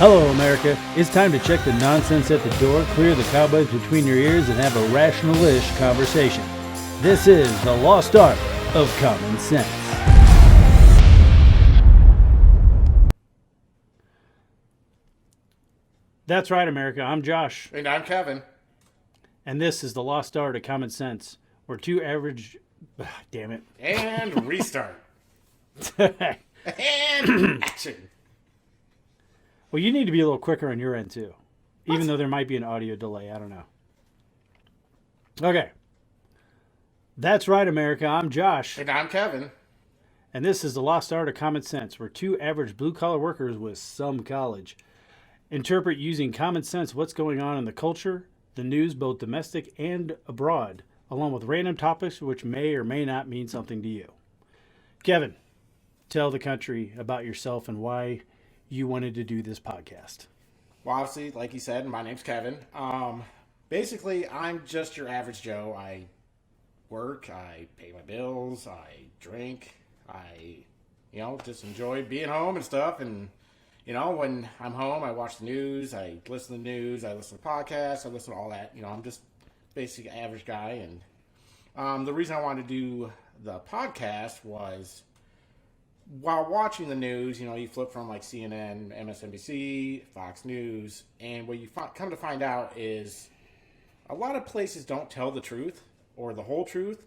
Hello, America. It's time to check the nonsense at the door, clear the cobwebs between your ears, and have a rational-ish conversation. This is the lost art of common sense. That's right, America. I'm Josh. And I'm Kevin. And this is the lost art of common sense. We're two average... Damn it. And restart. And action. Well, you need to be a little quicker on your end, too. Even though there might be an audio delay. I don't know. Okay. That's right, America. I'm Josh. And I'm Kevin. And this is the lost art of common sense. We're two average blue-collar workers with some college. Interpret using common sense what's going on in the culture, the news, both domestic and abroad, along with random topics which may or may not mean something to you. Kevin, tell the country about yourself and why you wanted to do this podcast. Well, obviously, like you said, my name's Kevin. Basically, I'm just your average Joe. I work, I pay my bills, I drink, I, just enjoy being home and stuff. And, when I'm home, I watch the news, I listen to the news, I listen to podcasts, I listen to all that. I'm just basically an average guy. And the reason I wanted to do the podcast was, while watching the news, you flip from like CNN, MSNBC, Fox News, and what you come to find out is a lot of places don't tell the truth or the whole truth.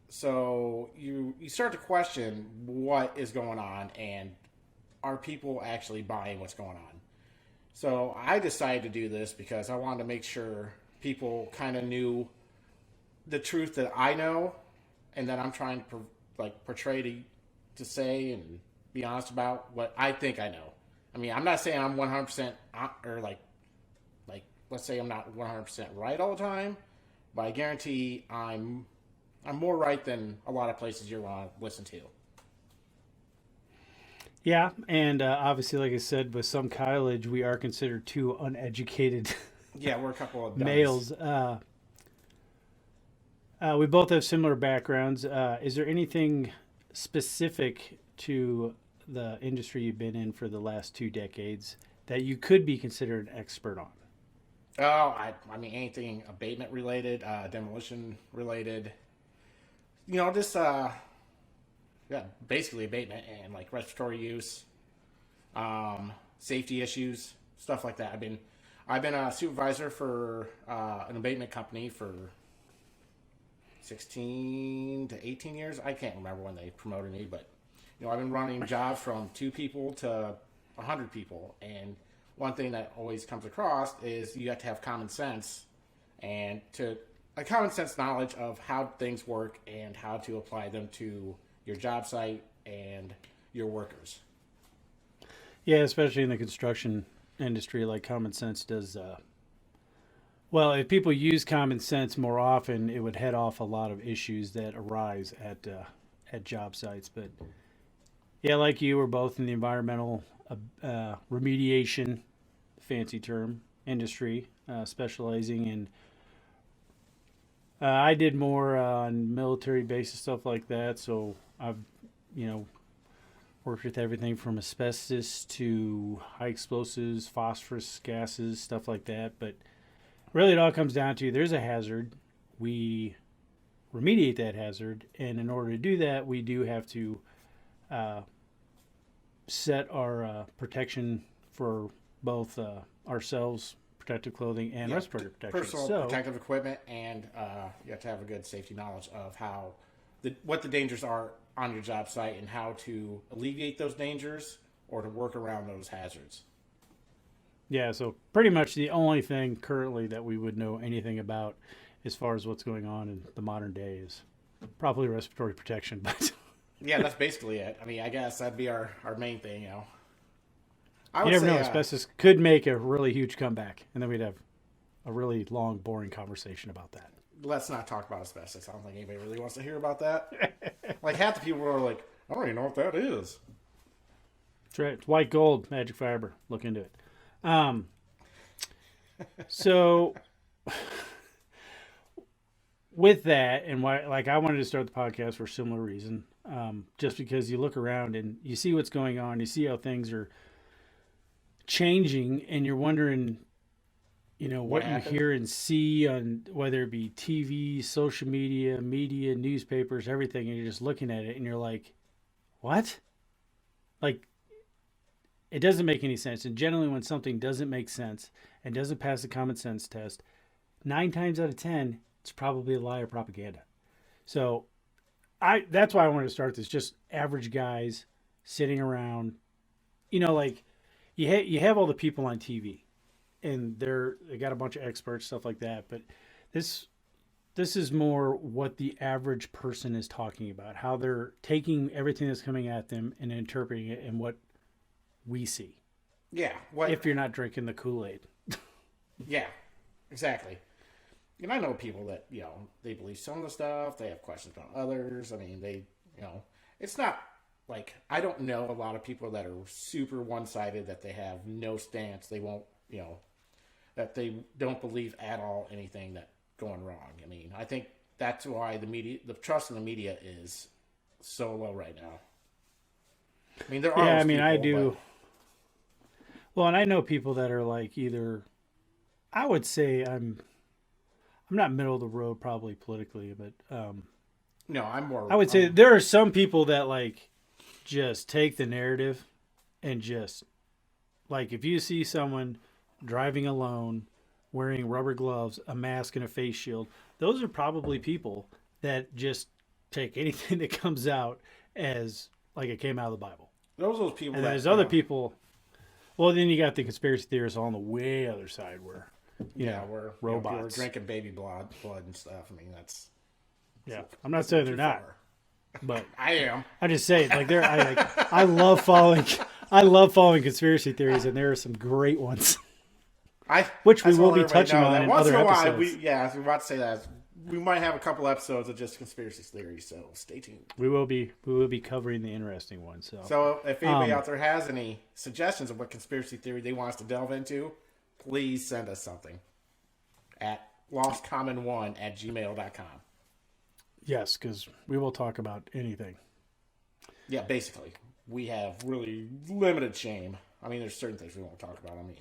So you start to question what is going on and are people actually buying what's going on. So I decided to do this because I wanted to make sure people kind of knew the truth that I know and that I'm trying to portray to say and be honest about what I think I know. I mean, I'm not saying I'm 100% or let's say I'm not 100% right all the time, but I guarantee I'm more right than a lot of places you're going to listen to. Yeah, and obviously, like I said, with some college, we are considered two uneducated Yeah, we're a couple of dummies. males. We both have similar backgrounds. Is there anything specific to the industry you've been in for the last 2 decades that you could be considered an expert on? Oh, I mean anything abatement related, demolition related. Basically abatement and like respiratory use, safety issues, stuff like that. I've been a supervisor for an abatement company for 16 to 18 years. I can't remember when they promoted me, but I've been running jobs from 2 people to 100 people. And one thing that always comes across is you have to have common sense and a common sense knowledge of how things work and how to apply them to your job site and your workers. Yeah, especially in the construction industry, like common sense does. Well, if people use common sense more often, it would head off a lot of issues that arise at job sites. But yeah, like you, we're both in the environmental remediation, fancy term, industry, specializing in. I did more on military bases, stuff like that. So I've, worked with everything from asbestos to high explosives, phosphorus gases, stuff like that. But really, it all comes down to there's a hazard. We remediate that hazard. And in order to do that, we do have to set our protection for both ourselves, protective clothing, and respiratory protection. Personal protective equipment, and you have to have a good safety knowledge of what the dangers are on your job site and how to alleviate those dangers or to work around those hazards. Yeah, so pretty much the only thing currently that we would know anything about as far as what's going on in the modern day is probably respiratory protection. But yeah, that's basically it. I mean, I guess that'd be our main thing, You never know, asbestos could make a really huge comeback, and then we'd have a really long, boring conversation about that. Let's not talk about asbestos. I don't think anybody really wants to hear about that. Like, half the people are like, I don't even know what that is. That's right. It's white gold, magic fiber. Look into it. So with that, and why, I wanted to start the podcast for a similar reason, just because you look around and you see what's going on, you see how things are changing, and you're wondering, What what you happened? hear and see on whether it be TV, social media, newspapers, everything, and you're just looking at it and you're like, what? Like, it doesn't make any sense. And generally, when something doesn't make sense and doesn't pass the common sense test, 9 times out of 10, it's probably a lie or propaganda. So that's why I wanted to start this. Just average guys sitting around, like you have all the people on TV, and they got a bunch of experts, stuff like that. But this this is more what the average person is talking about, how they're taking everything that's coming at them and interpreting it and what we see. Yeah. What? If you're not drinking the Kool-Aid. Yeah. Exactly. And I know people that they believe some of the stuff. They have questions about others. I mean, it's not like I don't know a lot of people that are super one-sided that they have no stance. They won't, that they don't believe at all anything that going wrong. I mean, I think that's why the trust in the media is so low right now. I mean, there are Yeah, I those mean, I people, but do. Well, and I know people that are like either I would say I'm not middle of the road probably politically, but no, I'm I more. would say there are some people that like just take the narrative and just like if you see someone driving alone wearing rubber gloves, a mask and a face shield, those are probably people that just take anything that comes out as like it came out of the Bible. Those people And then that there's other people. Well, then you got the conspiracy theorists on the way other side where, yeah, where people are robots. drinking baby blood and stuff. I mean, Yeah, I'm not that's a bit saying they're too not, far. but I am. I just say like I love following conspiracy theories, and there are some great ones, I which I we just will want to be let everybody touching know on that in once in other a while episodes. I was about to say that we might have a couple episodes of just conspiracy theories. So stay tuned. We will be covering the interesting ones. So, So if anybody um, out there has any suggestions of what conspiracy theory they want us to delve into, please send us something at lostcommon1@gmail.com. yes, because we will talk about anything. Yeah, basically, we have really limited shame. I mean, there's certain things we won't talk about. I mean,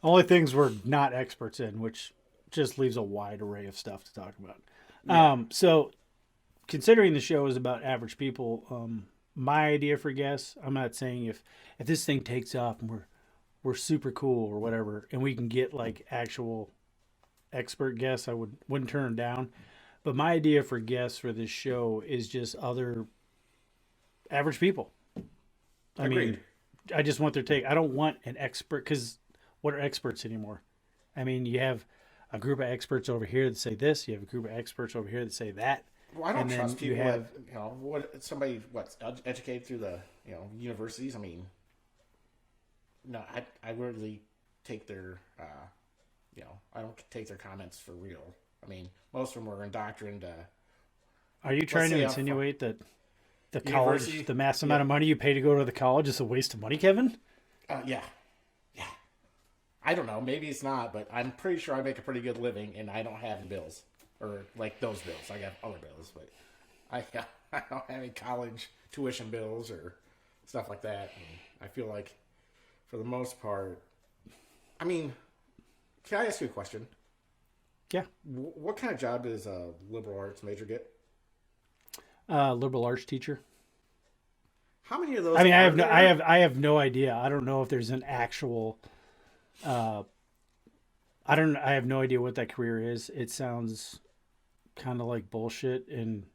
Only things we're not experts in, which just leaves a wide array of stuff to talk about. yeah. So considering the show is about average people, my idea for guests, I'm not saying if this thing takes off and we're super cool or whatever, and we can get like actual expert guests, I wouldn't turn them down. But my idea for guests for this show is just other average people. I Agreed. mean, I just want their take. I don't want an expert because what are experts anymore? I mean, you have a group of experts over here that say this. You have a group of experts over here that say that, Well, I don't and trust then you people that have what somebody educated through the universities. I mean, no, I really take their I don't take their comments for real. I mean, most of them were indoctrined. Are you Let's trying to say insinuate that the college, university. the mass amount Yeah, of money you pay to go to the college is a waste of money, Kevin? yeah, yeah. I don't know. Maybe it's not, but I'm pretty sure I make a pretty good living, and I don't have bills or like those bills. I got other bills, but I I don't have any college tuition bills or stuff like that. And I feel like for the most part, I mean, can I ask you a question? Yeah. What kind of job does a liberal arts major get? Liberal arts teacher. How many of I those mean, are there? I have no idea. I don't know if there's an actual. Uh, I don't. I have no idea what that career is. It sounds kind of like bullshit. And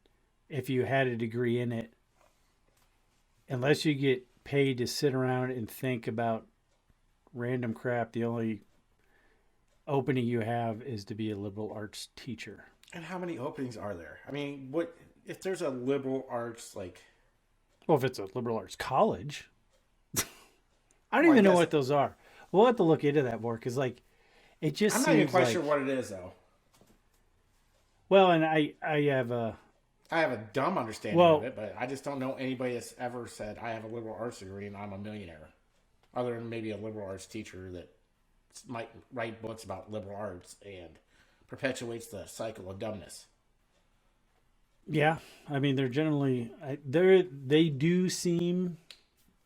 if you had a degree in it, unless you get paid to sit around and think about random crap, the only opening you have is to be a liberal arts teacher. And how many openings are there? I mean, what if there's a liberal arts like? Well, if it's a liberal arts college, I don't Well, I even know guess what those are. We'll have to look into that more because, like, it just I'm not even seems quite sure like what it is though. well, and I have a I have a dumb understanding of well, it, but I just don't know anybody that's ever said I have a liberal arts degree and I'm a millionaire, other than maybe a liberal arts teacher that might write books about liberal arts and perpetuates the cycle of dumbness. yeah. I mean, they're generally they do seem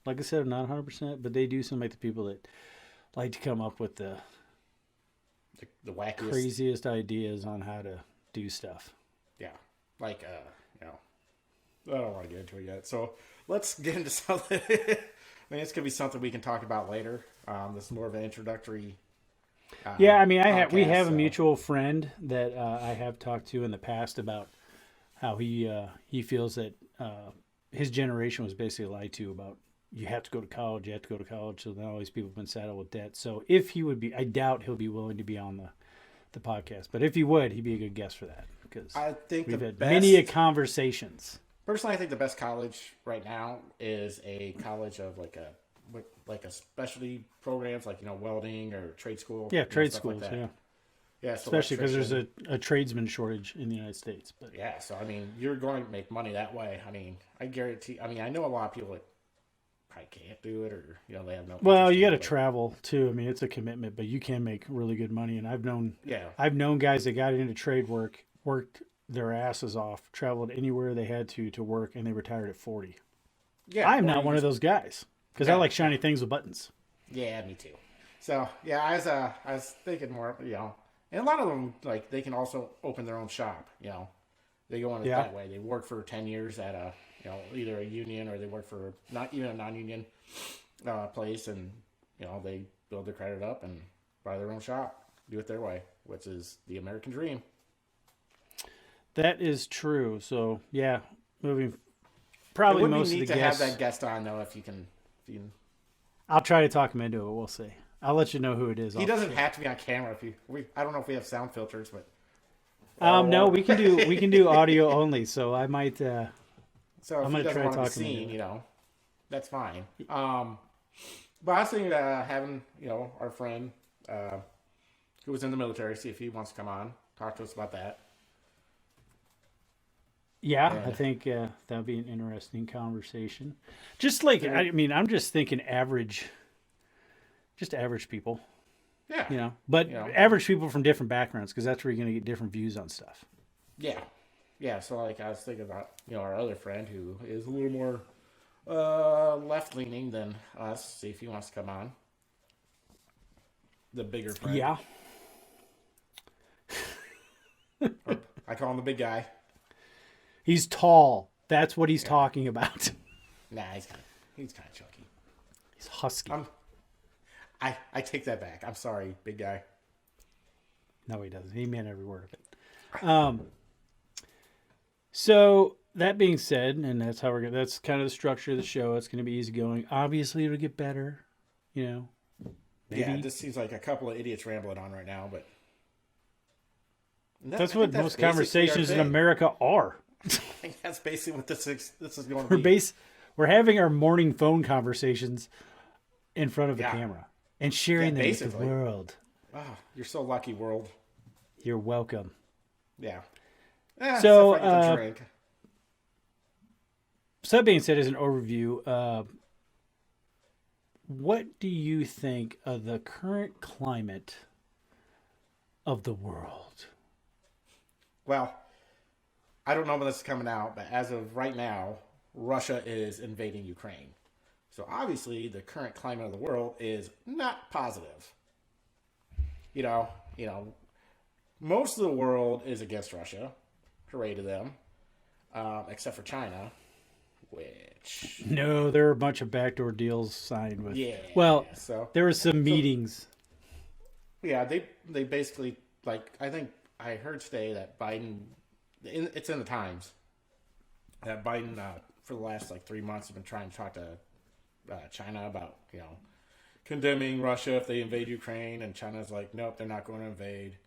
Like I said, I'm not 100%, but they do seem like the people that like to come up with the The wackiest. craziest ideas on how to do stuff. Yeah. Like, you know, I don't want to get into it yet. So let's get into something. I mean, it's going to be something we can talk about later. This is more of an introductory Yeah, I mean, we podcast. have a So, mutual friend that I have talked to in the past about how he feels that his generation was basically lied to about you have to go to college, you have to go to college. So now all these people have been saddled with debt. So if he would be, I doubt he'll be willing to be on the podcast, but if he would, he'd be a good guest for that because I think we've the had best. many conversations. Personally, I think the best college right now is a college of like a specialty programs, like, you know, welding or trade school. Yeah, you know, trade stuff schools. like that. Yeah, Yeah, so especially because there's electrician. a tradesman shortage in the United States. But Yeah, so I mean, you're going to make money that way. I mean, I guarantee. I mean, I know a lot of people that probably can't do it, or you know, they have no. well, interest you in got to it, but travel too. I mean, it's a commitment, but you can make really good money. And yeah, I've known guys that got into trade work, worked their asses off, traveled anywhere they had to work, and they retired at 40. yeah. I'm or not you one of just- those guys because I Yeah, like shiny things with buttons. yeah, me too. So yeah, I was thinking more, you know, and a lot of them like they can also open their own shop. You know, they go on it Yeah. that way. They work for 10 years at a, you know, either a union or they work for not even a non-union place, and you know they build their credit up and buy their own shop, do it their way, which is the American dream. That is true. So yeah, moving It probably would be most of neat the to have guests. that guest on though, if you can. If you, I'll try to talk him into it. We'll see. I'll let you know who it is. he doesn't have to be on camera. If you, I don't know if we have sound filters, but No, we can do audio only. So I might. so if I'm he gonna doesn't try want to be talking him seen, into it. you know, that's fine. But I was thinking having, you know, our friend who was in the military, see if he wants to come on, talk to us about that. Yeah, I And think that'd be an interesting conversation. Just like I mean, I'm just thinking average, just average people, yeah, you know, but You know. average people from different backgrounds because that's where you're going to get different views on stuff. yeah, yeah. So like I was thinking about, you know, our other friend who is a little more left leaning than us. See if he wants to come on. The bigger friend. Yeah, I call him the big guy. he's tall. That's what he's talking about. Nah, he's kind of chunky. He's husky. I take that back. I'm sorry, big guy. No, he doesn't. He meant every word of it. So that being said, and that's how we're gonna. That's kind of the structure of the show. It's going to be easygoing. Obviously, it'll get better. You know, maybe. Yeah, this seems like a couple of idiots rambling on right now, but That's I what think most basically our conversations in thing. America are. I think that's basically what this is going to We're be. we're having our morning phone conversations in front of the Yeah. camera and sharing them with the basically. world. Oh, you're so lucky, world. You're welcome. Yeah. So, except if I get to drink. So that being said, as an overview, what do you think of the current climate of the world? Well, I don't know when this is coming out, but as of right now, Russia is invading Ukraine. So obviously, the current climate of the world is not positive. You know, most of the world is against Russia. Hooray to them, except for China, which No, there are a bunch of backdoor deals signed with. yeah. Well, So there were some meetings. yeah, they basically like I think I heard today that Biden, it's in the Times, that Biden for the last like 3 months has been trying to talk to China about, you know, condemning Russia if they invade Ukraine, and China's like, nope, they're not going to invade.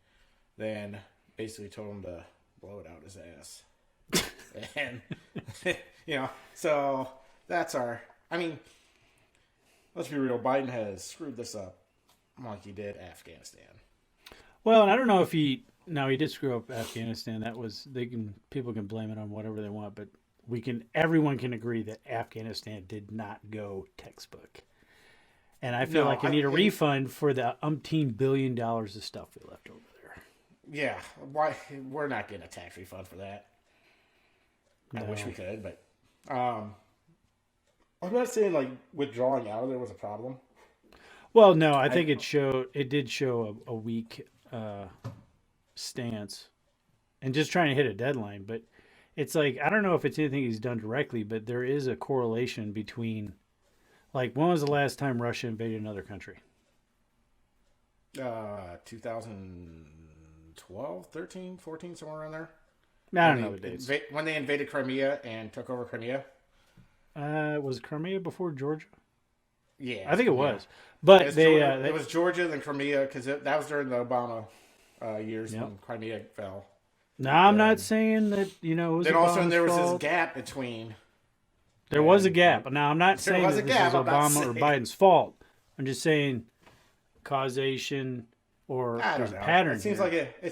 Then basically told him to blow it out his ass. And you know, so that's our. I mean, let's be real. Biden has screwed this up like he did Afghanistan. Well, and I don't know if he did screw up Afghanistan. People can blame it on whatever they want, but everyone can agree that Afghanistan did not go textbook. And I feel No, like I need a refund for the umpteen $billion of stuff we left over there. Yeah, why we're not getting a tax refund for that? I No. wish we could, but I'm not saying like withdrawing out of there was a problem. Well, no, I I think it did show a weak stance and just trying to hit a deadline. But it's like I don't know if it's anything he's done directly, but there is a correlation between like when was the last time Russia invaded another country? 2012, 13, 14, somewhere around there. I don't know the dates. When they invaded Crimea and took over Crimea. Was Crimea before Georgia? Yeah, I think it yeah. was, but It was Georgia, then Crimea, because that was during the Obama years yep. when Crimea fell. Now I'm not And saying that it was then also Obama's there was fault. this gap between. There was a gap. Now I'm not saying was that a this gap. is I'm not Obama or saying. Biden's fault. I'm just saying causation or I there's don't a know. pattern. It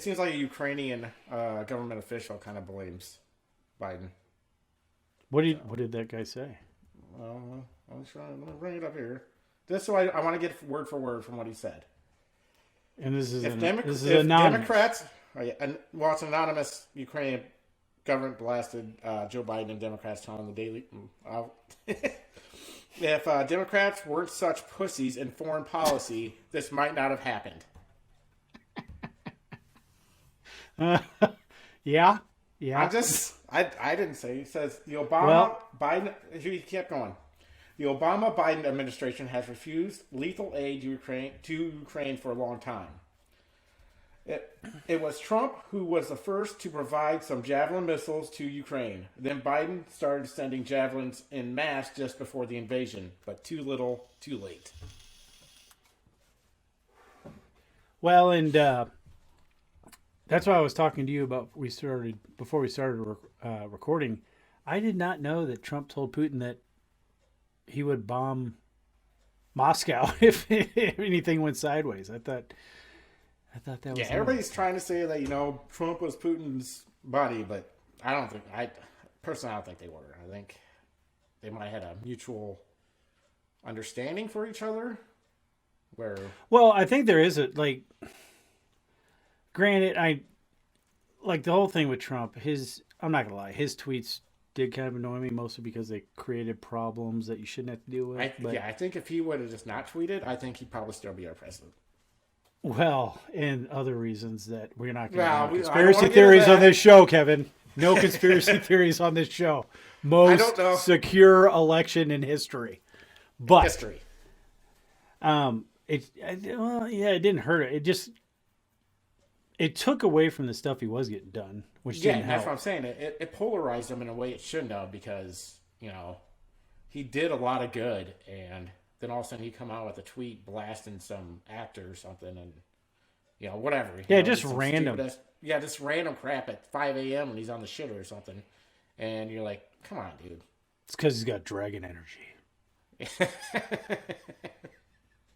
seems like a Ukrainian government official kind of blames Biden. What did that guy say? I'm trying to bring it up here. Just so I want to get word for word from what he said. And this is If anonymous. Democrats, well, it's an anonymous Ukrainian government blasted Joe Biden and Democrats telling the Daily. If Democrats weren't such pussies in foreign policy, this might not have happened. Yeah. I didn't say. He says the Well, Biden. He kept going. The Obama Biden administration has refused lethal aid to Ukraine for a long time. It was Trump who was the first to provide some Javelin missiles to Ukraine. Then Biden started sending Javelins en masse just before the invasion, but too little, too late. well, and that's why I was talking to you about before we started recording. I did not know that Trump told Putin that he would bomb Moscow if anything went sideways. I thought that was Everybody's trying to say that Trump was Putin's buddy, but I don't think they were. I think they might have had a mutual understanding for each other. Where Well, I think there is granted, I like the whole thing with Trump. I'm not gonna lie, his tweets did kind of annoy me mostly because they created problems that you shouldn't have to deal with. I think if he would have just not tweeted, I think he'd probably still be our president. Well, and other reasons that we're not going Well, to I don't conspiracy wanna get theories into on that. this show, Kevin. No conspiracy theories on this show. I don't know. Most secure election in history. But History. it didn't hurt it. It took away from the stuff he was getting done, which Yeah, didn't that's help. what I'm saying. It polarized him in a way it shouldn't have because, he did a lot of good and then all of a sudden he come out with a tweet blasting some actor or something and, whatever. Yeah, just random. Just random crap at 5 a.m. when he's on the shitter or something. And you're like, come on, dude. It's because he's got dragon energy.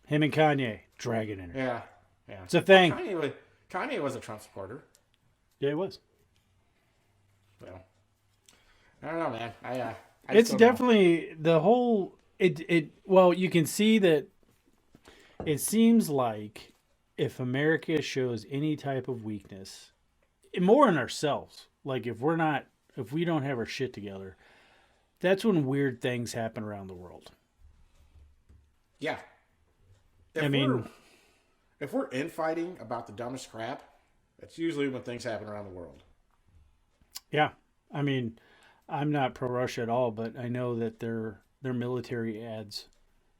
Him and Kanye, dragon energy. Yeah. It's a thing. Kanye was a Trump supporter. Yeah, it was. Well, I don't know, man. I It's still don't know. definitely the whole well, you can see that it seems like if America shows any type of weakness, more in ourselves, like if we don't have our shit together, that's when weird things happen around the world. Yeah. If we're infighting about the dumbest crap, that's usually when things happen around the world. Yeah. I mean, I'm not pro Russia at all, but I know that their military ads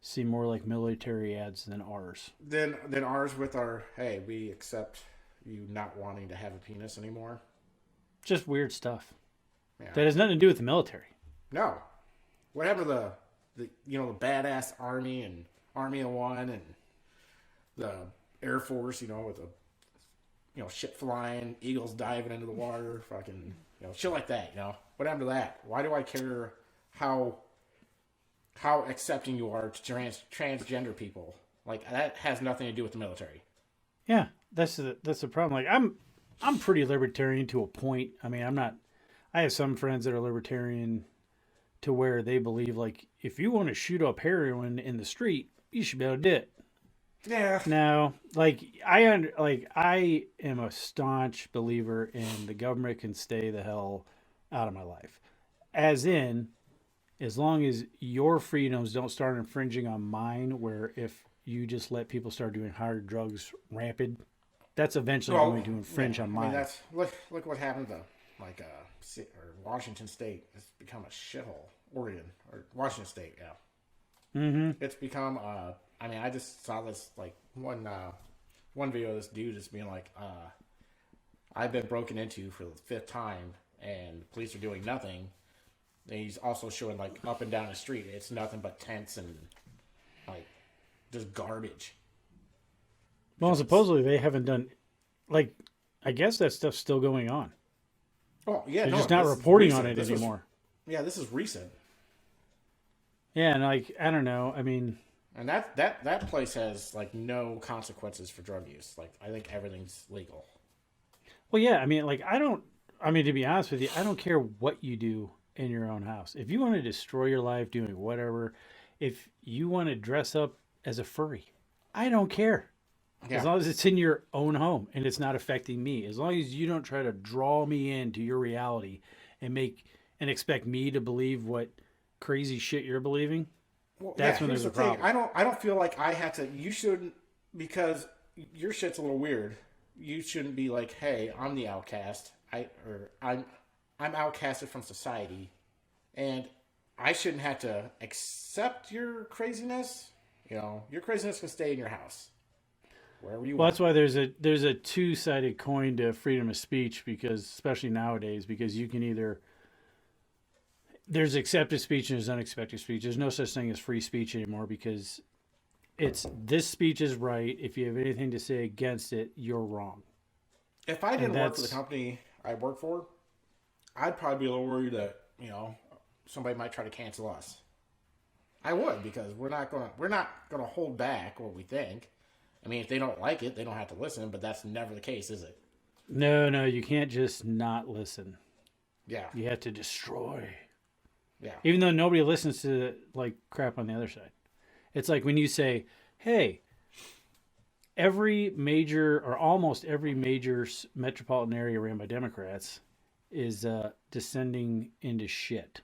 seem more like military ads than ours. Then ours with our, hey, we accept you not wanting to have a penis anymore. Just weird stuff. Yeah. That has nothing to do with the military. No. What happened to the badass Army and Army of One and the Air Force, with the ship flying, eagles diving into the water, fucking shit like that, What happened to that? Why do I care how accepting you are to transgender people? Like that has nothing to do with the military. Yeah, that's the problem. Like I'm pretty libertarian to a point. I mean, I'm not. I have some friends that are libertarian to where they believe like if you want to shoot up heroin in the street, you should be able to do it. Yeah. No, I am a staunch believer in the government can stay the hell out of my life. As in, as long as your freedoms don't start infringing on mine, where if you just let people start doing hard drugs rampant, that's eventually Well, going to yeah. infringe on I mean, mine. that's look what happened to like or Washington State. It's become a shithole. Oregon or Washington State, yeah. Mm-hmm. It's become. I mean, I just saw this like one video of this dude just being like, "I've been broken into for the fifth time, and the police are doing nothing." And he's also showing like up and down the street, it's nothing but tents and like just garbage. Well, supposedly they haven't done, like, I guess that stuff's still going on. Oh yeah, They're no, just not this is reporting on recent. it This was anymore. yeah, this is recent, Yeah, and like, I don't know. I mean, and that place has like no consequences for drug use. Like I think everything's legal. well, yeah, I mean, like, I don't, I mean, to be honest with you, I don't care what you do in your own house. If you want to destroy your life doing whatever, if you want to dress up as a furry, I don't care. As Yeah, long as it's in your own home and it's not affecting me, as long as you don't try to draw me into your reality and make and expect me to believe what crazy shit you're believing, well, yeah. that's when Here's there's the a thing. problem. I don't feel like I have to. You shouldn't because your shit's a little weird. You shouldn't be like, hey, I'm the outcast. I'm outcasted from society, and I shouldn't have to accept your craziness. Your craziness can stay in your house, wherever you Well, want. that's why there's a two-sided coin to freedom of speech, because especially nowadays, because you can either there's accepted speech and there's unexpected speech. There's no such thing as free speech anymore, because it's this speech is right. If you have anything to say against it, you're wrong. If I And didn't work for the that's company I work for, I'd probably be a little worried that somebody might try to cancel us. I would because we're not gonna hold back what we think. I mean, if they don't like it, they don't have to listen. But that's never the case, is it? no, no, you can't just not listen. Yeah, You have to destroy. yeah, Even though nobody listens to like crap on the other side. It's like when you say, "Hey, every major or almost every major metropolitan area ran by Democrats is descending into shit."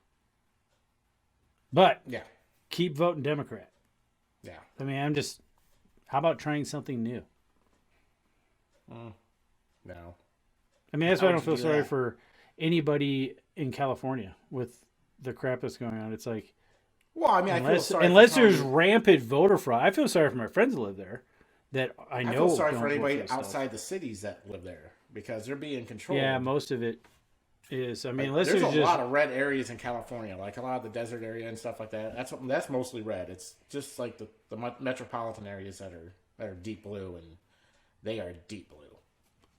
But yeah, keep voting Democrat. yeah. I mean, I'm just, how about trying something new? No, I mean, that's how why I would don't you feel do sorry that? for anybody in California with the crap that's going on. It's like, Well, I mean, I feel sorry for unless there's some. rampant voter fraud, I feel sorry for my friends that live there that I I feel know sorry for don't vote for anybody this stuff. outside the cities that live there because they're being Yeah, controlled. most of it is. I mean, Like, unless there's a there's just lot of red areas in California, like a lot of the desert area and stuff like that. That's mostly red. It's just like the metropolitan areas that are deep blue, and they are deep blue.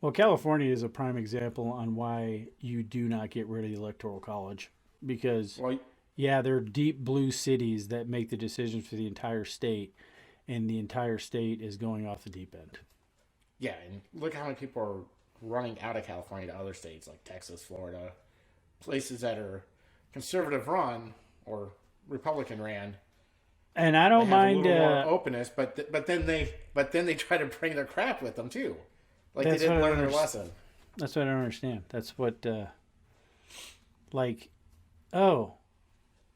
well, California is a prime example on why you do not get rid of the electoral college, because Well, yeah, they're deep blue cities that make the decisions for the entire state, and the entire state is going off the deep end. yeah, and look how many people are running out of California to other states like Texas, Florida, places that are conservative run or Republican ran. And I They don't have a mind. little more openness, but then they try to bring their crap with them too, like they That's what didn't I learn don't their understand. lesson. That's what I don't understand. That's what like, oh,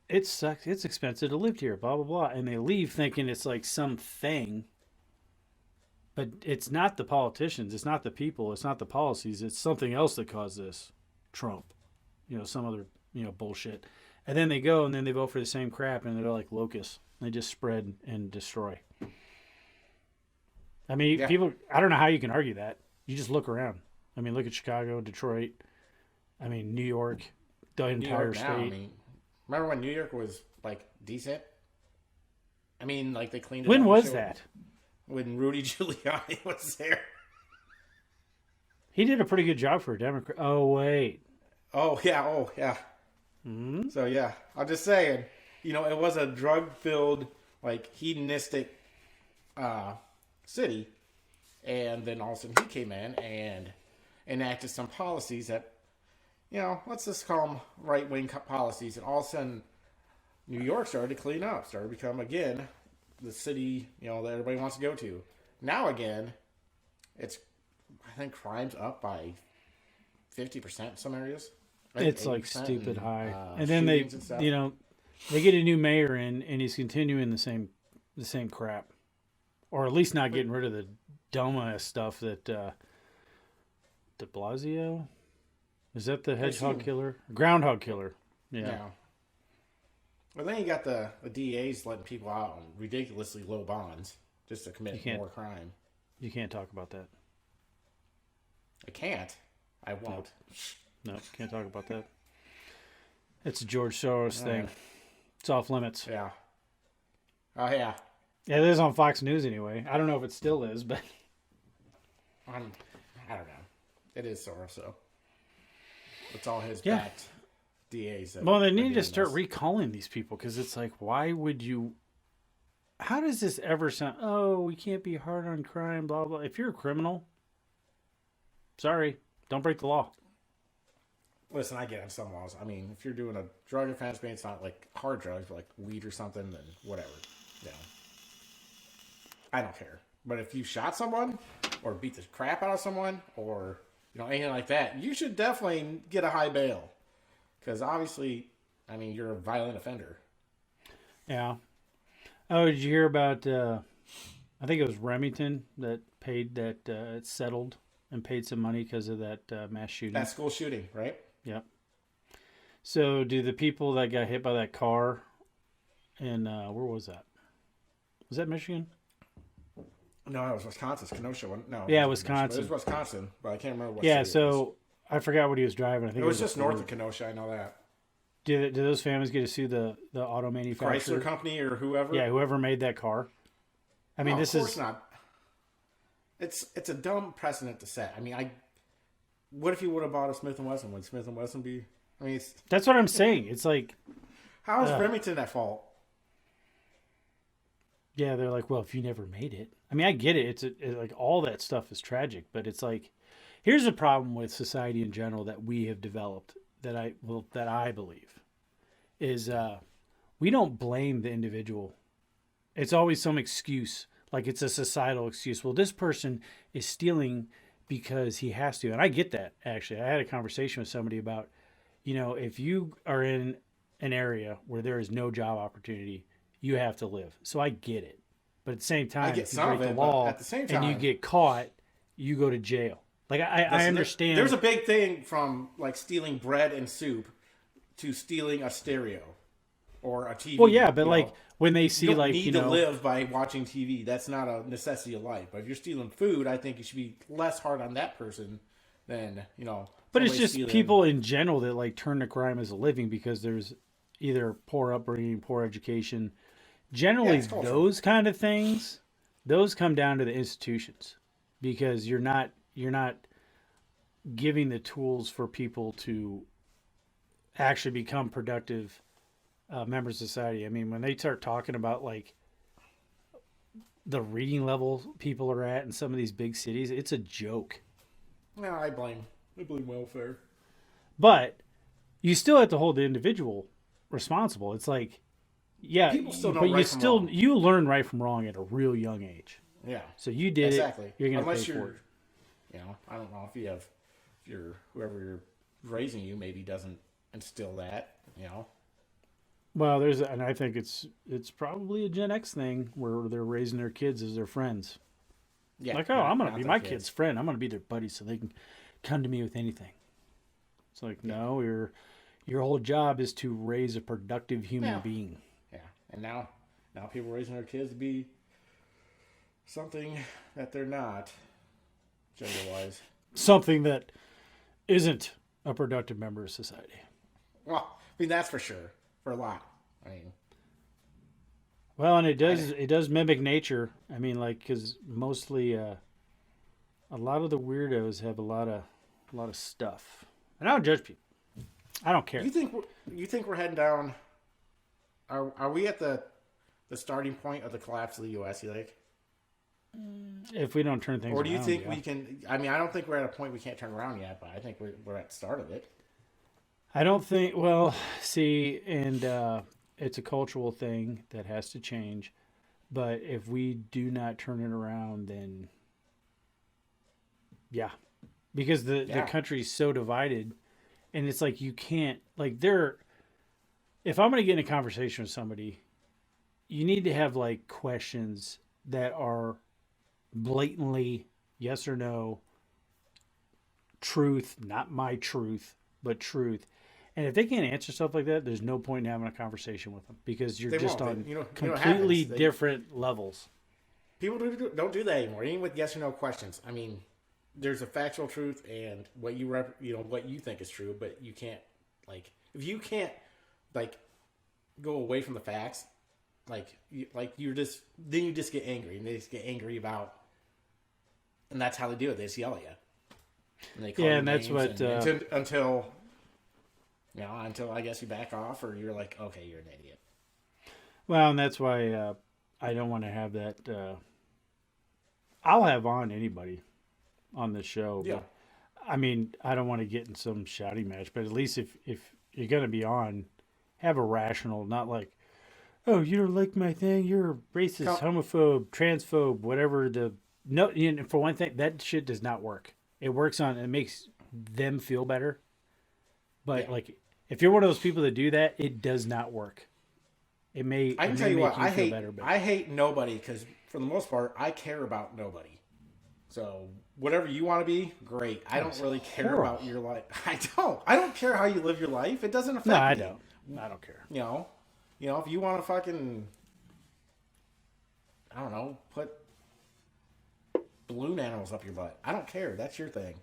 it sucks. It's expensive to live here. Blah blah blah, and they leave thinking it's like something. But it's not the politicians. It's not the people. It's not the policies. It's something else that caused this. Trump, some other bullshit. And then they go and then they vote for the same crap, and they're like locusts. They just spread and destroy. I mean, Yeah, people. I don't know how you can argue that. You just look around. I mean, look at Chicago, Detroit. I mean, New York, the New entire York now. I state. mean, remember when New York was like decent? I mean, like they cleaned it When up and was showed that? when Rudy Giuliani was there. He did a pretty good job for a Democrat. Oh wait. Oh yeah. Hmm. So yeah, I'm just saying, it was a drug-filled, like hedonistic city, and then all of a sudden he came in and enacted some policies that, let's just call them right-wing policies, and all of a sudden New York started to clean up, started to become again the city that everybody wants to go to. Now again, it's I think crime's up by 50% in some areas. I think It's like 80% stupid in, high. And then they, shootings and stuff. you know, They get a new mayor in, and he's continuing the same crap, or at least not getting rid of the dumbass stuff that De Blasio, is that the I've hedgehog seen, killer, groundhog killer? Yeah, yeah. Well, then you got the DAs letting people out on ridiculously low bonds just to you commit can't more crime. you can't talk about that. I can't. I Nope, won't. no, can't talk about that. It's a George Soros Uh, thing. It's off limits. yeah. Oh yeah. Yeah, it is on Fox News anyway. I don't know if it still is, but I'm, I don't know. It is Soros, so it's all his yeah. backed DAs that Well, they are need to doing start this. recalling these people because it's like, why would you? How does this ever sound? Oh, we can't be hard on crime, blah blah. If you're a criminal, sorry, don't break the law. Listen, I get on some laws. I mean, if you're doing a drug offense, maybe it's not like hard drugs, but like weed or something, then whatever. You know, I don't care. But if you shot someone or beat the crap out of someone or anything like that, you should definitely get a high bail because obviously, I mean, you're a violent offender. Yeah. Oh, did you hear about? I think it was Remington that paid that it settled and paid some money because of that mass shooting. That school shooting, right? Yep. So, do the people that got hit by that car in where was that? Was that Michigan? No, it was Wisconsin's Kenosha one. No, it Yeah, wasn't Michigan. It Wisconsin. was Wisconsin, but I can't remember what Yeah. city it was. So I forgot what he was driving. I think It it was was a just north Ford. of Kenosha. I know that. Did those families get to sue the auto Chrysler manufacturer? Company or whoever. Yeah, whoever made that car. I mean, No, of this course is not. It's a dumb precedent to set. I mean, what if you would have bought a Smith and Wesson? Would Smith and Wesson be? I mean, that's what I'm saying. It's like, how is uh, Remington at fault? yeah, they're like, well, if you never made it. I mean, I get it. Like all that stuff is tragic, but it's like, here's a problem with society in general that we have developed that I believe is we don't blame the individual. It's always some excuse, like it's a societal excuse. Well, this person is stealing because he has to, and I get that. Actually, I had a conversation with somebody about, if you are in an area where there is no job opportunity, you have to live. So I get it, but at the same I time, get if you some break of the it, but law at the same and you time, get caught, you go to jail. Like I listen, understand. there's a big thing from like stealing bread and soup to stealing a stereo or a TV. Well, yeah, but like when they You see don't like need to live by watching TV. That's not a necessity of life. But if you're stealing food, I think you should be less hard on that person than but it's somebody just stealing. people in general that like turn to crime as a living because there's either poor upbringing, poor education. Yeah, Generally, it's cultural. those kind of things, those come down to the institutions because you're not giving the tools for people to actually become productive members of society. I mean, when they start talking about like the reading level people are at in some of these big cities, it's a joke. No, I blame welfare. But you still have to hold the individual responsible. It's like, yeah, People still know but you right from still wrong. you learn right from wrong at a real young age. Yeah, So you did exactly. it. You're gonna Unless pay for you're, it. I don't know if you're whoever you're raising you maybe doesn't instill that. Well, and I think it's probably a Gen X thing where they're raising their kids as their friends. Yeah, Like, oh, not I'm gonna not be the my kids. kid's friend. I'm gonna be their buddy so they can come to me with anything. It's like, no, your whole job is to raise a productive human Yeah, being. yeah. And now people are raising their kids to be something that they're not gender wise. Something that isn't a productive member of society. Well, I mean that's for sure for a lot. I mean, Well, and it does mimic nature. I mean, like because mostly a lot of the weirdos have a lot of stuff, and I don't judge people. I don't care. you think we're heading down? Are we at the starting point of the collapse of the U.S. You think? If we don't turn things Or do you around, think yeah. we can? I mean, I don't think we're at a point we can't turn around yet, but I think we're at the start of it. I don't think. Well, see, and it's a cultural thing that has to change. But if we do not turn it around, then yeah, because the Yeah. country's so divided, and it's like you can't like there. if I'm going to get in a conversation with somebody, you need to have like questions that are blatantly yes or no, truth, not my truth, but truth. And if they can't answer stuff like that, there's no point in having a conversation with them because you're They just won't. on You know what completely happens? different levels. People don't do that anymore. Even with yes or no questions. I mean, there's a factual truth and what what you think is true, but you can't like if you can't like go away from the facts, you're just then you just get angry and they just get angry about, and that's how they do it. They just yell at you and they call Yeah, you and that's names what. until I guess you back off or you're like, okay, you're an idiot. Well, and that's why I don't want to have that. I'll have on anybody on this show, Yeah. but I mean, I don't want to get in some shouting match. But at least if you're gonna be on, have a rational, not like, oh, you don't like my thing, you're a racist, Come, homophobe, transphobe, whatever. The no, for one thing, that shit does not work. It works on it makes them feel better, but yeah. like if you're one of those people that do that, it does not work. I It can may tell you make what, you feel better, but I hate nobody because for the most part, I care about nobody. So whatever you want to be, great. I don't that's really care horrible. about your life. I don't. I don't care how you live your life. It doesn't No, affect I me. don't. I don't care. You know, if you want to fucking, I don't know, put balloon animals up your butt, I don't care. That's your thing.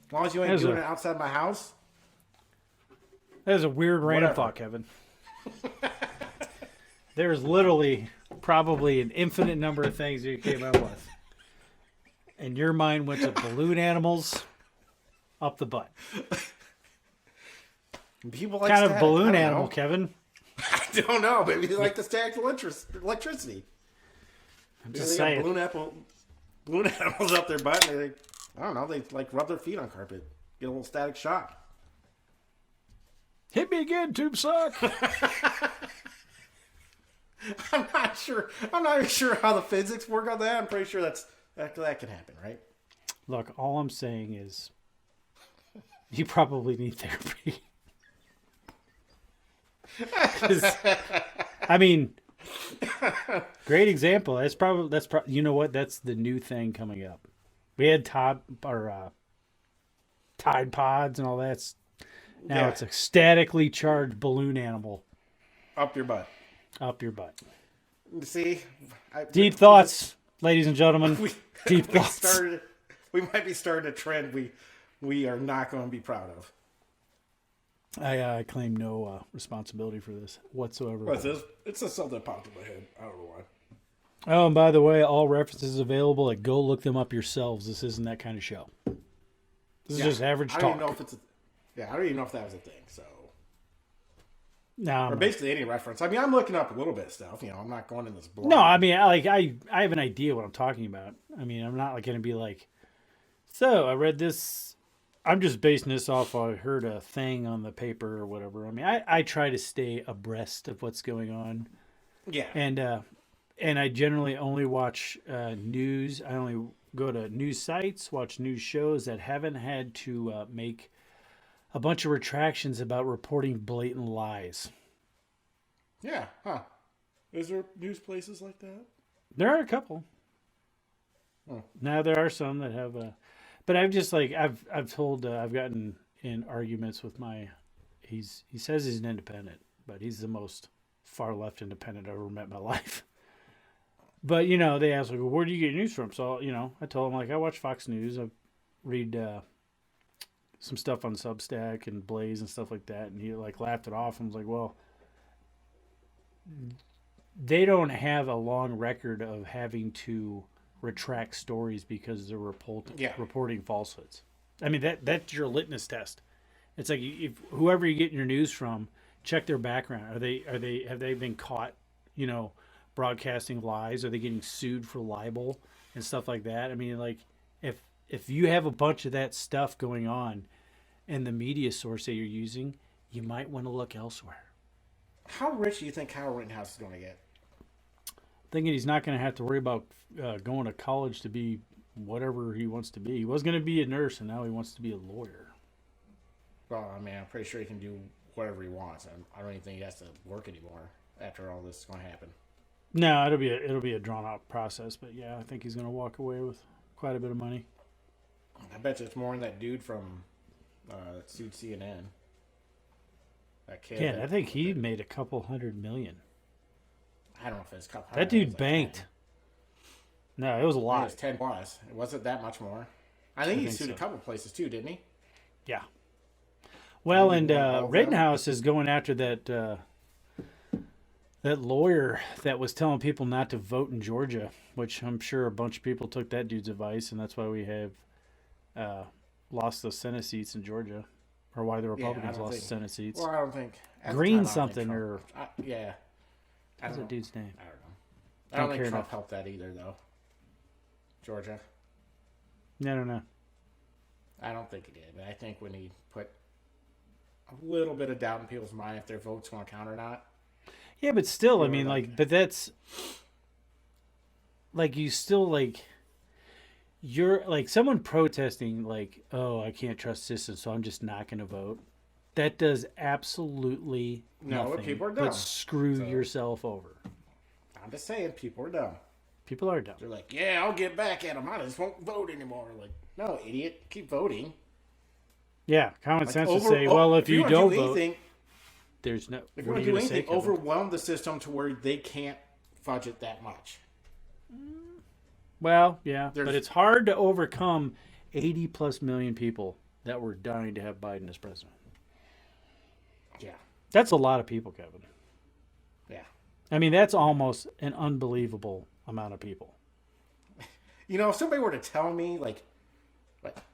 As long as you ain't There's doing a it outside my house, that is a weird random whatever. thought, Kevin. There's literally probably an infinite number of things you came up with, and your mind went to balloon animals up the butt. People like Kind of static. I balloon don't animal, know. Kevin. I don't know. Maybe they like the static electricity. I'm Maybe just they got saying. balloon animals up their butt, and I don't know. They like rub their feet on carpet, get a little static shock. Hit me again, tube sock. I'm not sure. I'm not even sure how the physics work on that. I'm pretty sure that can happen, right? Look, all I'm saying is you probably need therapy. 'Cause, I mean, great example. You know what? That's the new thing coming up. We had Tide Pods and all that. Now Yeah, it's a statically charged balloon animal up your butt. up your butt. See, Deep thoughts, ladies and gentlemen. We, Deep we thoughts. started. We might be starting a trend we are not going to be proud of. I claim no responsibility for this whatsoever. What's this? It's just something that popped in my head. I don't know why. Oh, and by the way, all references available. Go look them up yourselves. This isn't that kind of show. This is just average I don't talk. even know if I don't even know if that was a thing. So, No, or basically any reference. I mean, I'm looking up a little bit of stuff. I'm not going in this blind. no. I mean, I have an idea what I'm talking about. I mean, I'm not like going to be like, so I read this. I'm just basing this off. I heard a thing on the paper or whatever. I mean, I try to stay abreast of what's going on, Yeah. and I generally only watch news. I only go to news sites, watch news shows that haven't had to make a bunch of retractions about reporting blatant lies. Yeah. Huh. Is there news places like that? There are a couple. Hmm. Now there are some that have but I've just like I've gotten in arguments with he says he's an independent, but he's the most far left independent I've ever met in my life. But they ask like, well, where do you get news from? So I told him like I watch Fox News. I read some stuff on Substack and Blaze and stuff like that, and he like laughed it off and was like, well, they don't have a long record of having to retract stories because they're reporting falsehoods. I mean that's your litmus test. It's like if whoever you get your news from, check their background. Have they been caught, broadcasting lies? Are they getting sued for libel and stuff like that? I mean, like if you have a bunch of that stuff going on, and the media source that you're using, you might want to look elsewhere. How rich do you think Kyle Rittenhouse is going to get? Thinking he's not going to have to worry about going to college to be whatever he wants to be. He was going to be a nurse, and now he wants to be a lawyer. Well, I mean, I'm pretty sure he can do whatever he wants. And I don't even think he has to work anymore after all this is going to happen. No, it'll be a drawn out process, but yeah, I think he's going to walk away with quite a bit of money. I bet you it's more than that dude from that sued CNN. That kid. Yeah, I think he made a couple $100 million. I don't know if it's a couple. That dude banked. No, it was a It lot. was 10 plus. It wasn't that much more. I think he sued so. a couple places too, didn't he? Yeah. Well, Maybe and one of them. Rittenhouse is going after that lawyer that was telling people not to vote in Georgia, which I'm sure a bunch of people took that dude's advice, and that's why we have lost those Senate seats in Georgia, or why the Republicans lost the Senate seats. Well, I don't think Green something or yeah. I what's don't that know. dude's name? I don't know. I don't think care Trump enough. helped that either, though. Georgia. No. I don't think he did, but I think when he put a little bit of doubt in people's mind if their votes want to count or not. Yeah, but still, I Yeah, mean, like- but that's like you still you're like someone protesting like, oh, I can't trust system, so I'm just not going to vote. That does absolutely No, nothing people are dumb. but screw So- yourself over. I'm just saying, people are dumb. People are dumb. They're like, yeah, I'll get back at them. I just won't vote anymore. Like, no, idiot. Keep voting. Yeah, common Like, sense would say, well, if you wanna don't do vote, anything, there's no. if what you are want you to do going to say? anything, Kevin? overwhelm the system to where they can't fudge it that much. Well, yeah, but There's- it's hard to overcome 80 plus million people that were dying to have Biden as president. Yeah, That's a lot of people, Kevin. yeah. I mean, that's almost an unbelievable amount of people. You know, if somebody were to tell me, like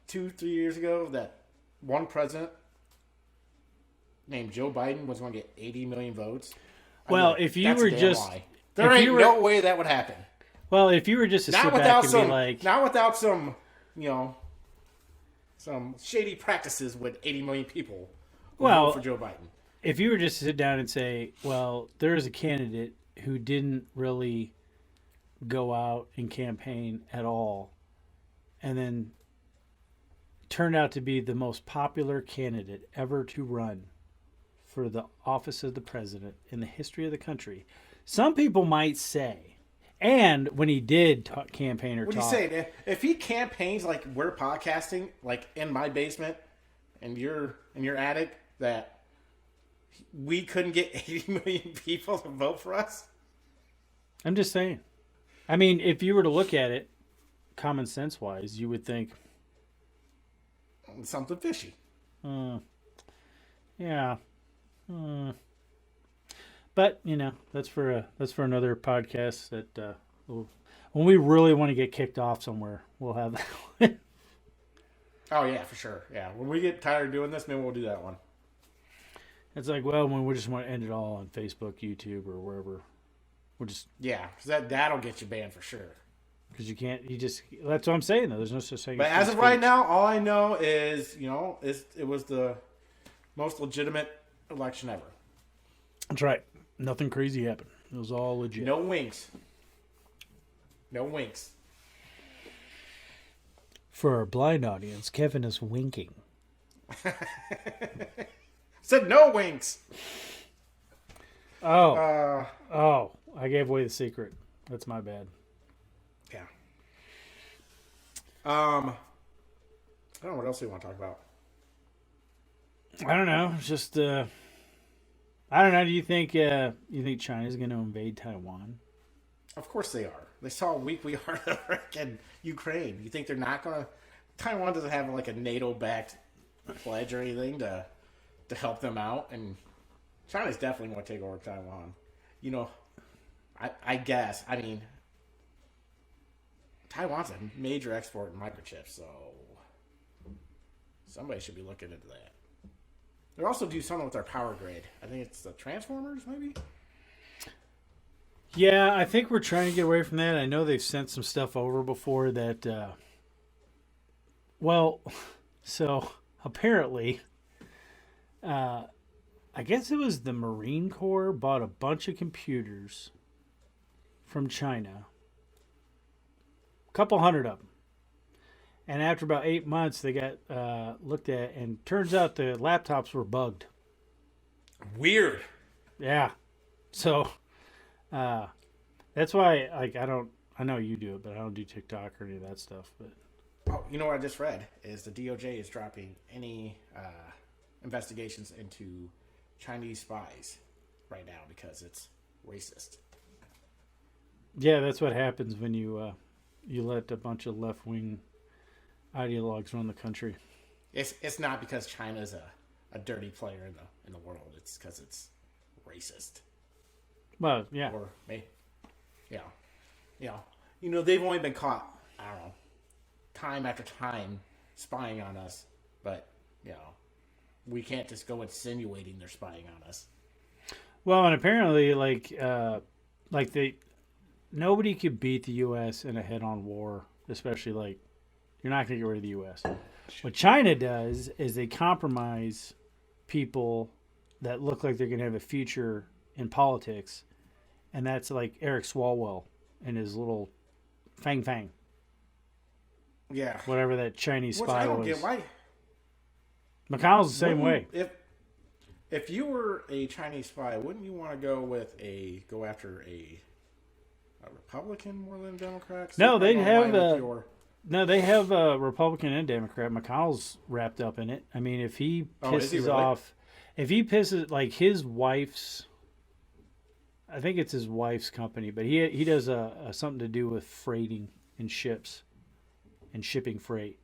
2-3 years ago, that one president named Joe Biden was going to get 80 million votes. I'd be Well, like, if you "That's a were damn just- lie." There if ain't you were- no way that would happen. Well, if you were just to sit Not back without and some, be like, not without some, some shady practices with 80 million people who Well, vote for Joe Biden. if you were just to sit down and say, well, there is a candidate who didn't really go out and campaign at all, and then turned out to be the most popular candidate ever to run for the office of the president in the history of the country, some people might say, and when he did campaign or What are you talk, saying? If he campaigns like we're podcasting, like in my basement, and you're in your attic, that we couldn't get 80 million people to vote for us? I'm just saying. I mean, if you were to look at it, common sense wise, you would think, Something fishy. yeah. But that's for another podcast. That when we really want to get kicked off somewhere, we'll have that one. Oh yeah, for sure. Yeah, when we get tired of doing this, maybe we'll do that one. It's like, well, when we just want to end it all on Facebook, YouTube, or wherever, we'll just Yeah, because that'll get you banned for sure. because you can't. That's what I'm saying though. There's no such thing. But as as of free right speech. now, all I know is it was the most legitimate election ever. That's right. Nothing crazy happened. It was all legit. No winks. No winks. For our blind audience, Kevin is winking. Said no winks. Oh, I gave away the secret. That's my bad. Yeah. I don't know what else we want to talk about. I don't know. It's just I don't know. Do you think China's going to invade Taiwan? Of course they are. They saw how weak we are in Ukraine. You think they're not going to? Taiwan doesn't have like a NATO-backed pledge or anything to help them out, and China's definitely going to take over Taiwan. I guess. I mean, Taiwan's a major export in microchips, so somebody should be looking into that. They also do something with their power grid. I think it's the transformers, maybe. Yeah, I think we're trying to get away from that. I know they've sent some stuff over before that. So apparently, I guess it was the Marine Corps bought a bunch of computers from China, a couple hundred of them. And after about 8 months, they got looked at, and turns out the laptops were bugged. Weird. Yeah. So that's why like I know you do it, but I don't do TikTok or any of that stuff. But Oh, you know what I just read is the DOJ is dropping any investigations into Chinese spies right now because it's racist. yeah, that's what happens when you let a bunch of left wing ideologues run the country. It's not because China's a dirty player in the world. It's because it's racist. Well, yeah. Or me, yeah, yeah. They've only been caught. I don't know, time after time spying on us, but we can't just go insinuating they're spying on us. Well, and apparently, like they nobody could beat the U.S. in a head-on war, especially like you're not going to get rid of the U.S. What China does is they compromise people that look like they're going to have a future in politics, and that's like Eric Swalwell and his little Fang Fang, Yeah, whatever that Chinese which spy I don't was. get. Why? McConnell's the same way. If you were a Chinese spy, wouldn't you want to go after a Republican more than a Democrat? No, they have Your... they have a Republican and Democrat. McConnell's wrapped up in it. I mean, if he pisses is he really? off, if he pisses like his wife's, I think it's his wife's company, but he does something to do with freighting and ships and shipping freight.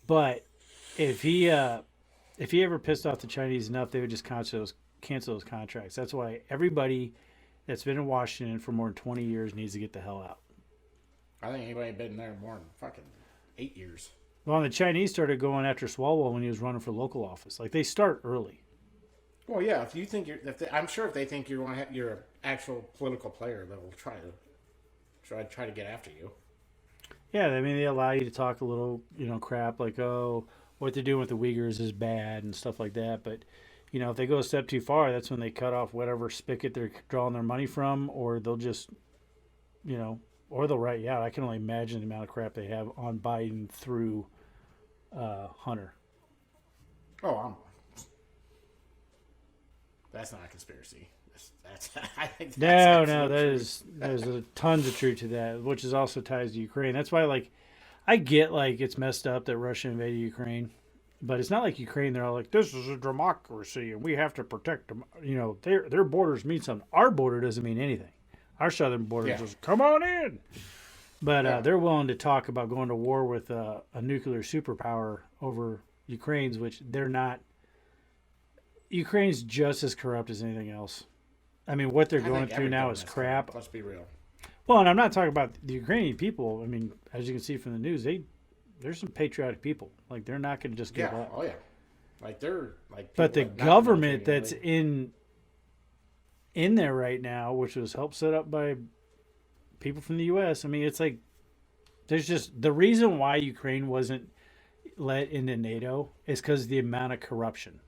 But if he ever pissed off the Chinese enough, they would just cancel those contracts. That's why everybody that's been in Washington for more than 20 years needs to get the hell out. I think anybody been there more than fucking 8 years. Well, and the Chinese started going after Swalwell when he was running for local office. Like they start early. Well, yeah. If you think I'm sure if they think you're an actual political player, they'll try to get after you. Yeah, I mean they allow you to talk a little, crap like, oh, what they're doing with the Uyghurs is bad and stuff like that. But if they go a step too far, that's when they cut off whatever spigot they're drawing their money from, or they'll just, or they'll write you out. I can only imagine the amount of crap they have on Biden through Hunter. Oh, that's not a conspiracy. That's I think No, that's there's tons of truth to that, which is also ties to Ukraine. That's why, like, I get like it's messed up that Russia invaded Ukraine, but it's not like Ukraine. They're all like, "This is a democracy, and we have to protect them." Their borders mean something. Our border doesn't mean anything. Our southern border just come on in. But they're willing to talk about going to war with a nuclear superpower over Ukraine's, which they're not. Ukraine's just as corrupt as anything else. I mean, what they're going through now is crap. Let's be real. Well, and I'm not talking about the Ukrainian people. I mean, as you can see from the news, there's some patriotic people. Like they're not going to just give up. Oh yeah. Like they're like. But the government that's in there right now, which was helped set up by people from the U.S. I mean, it's like there's just the reason why Ukraine wasn't let into NATO is because the amount of corruption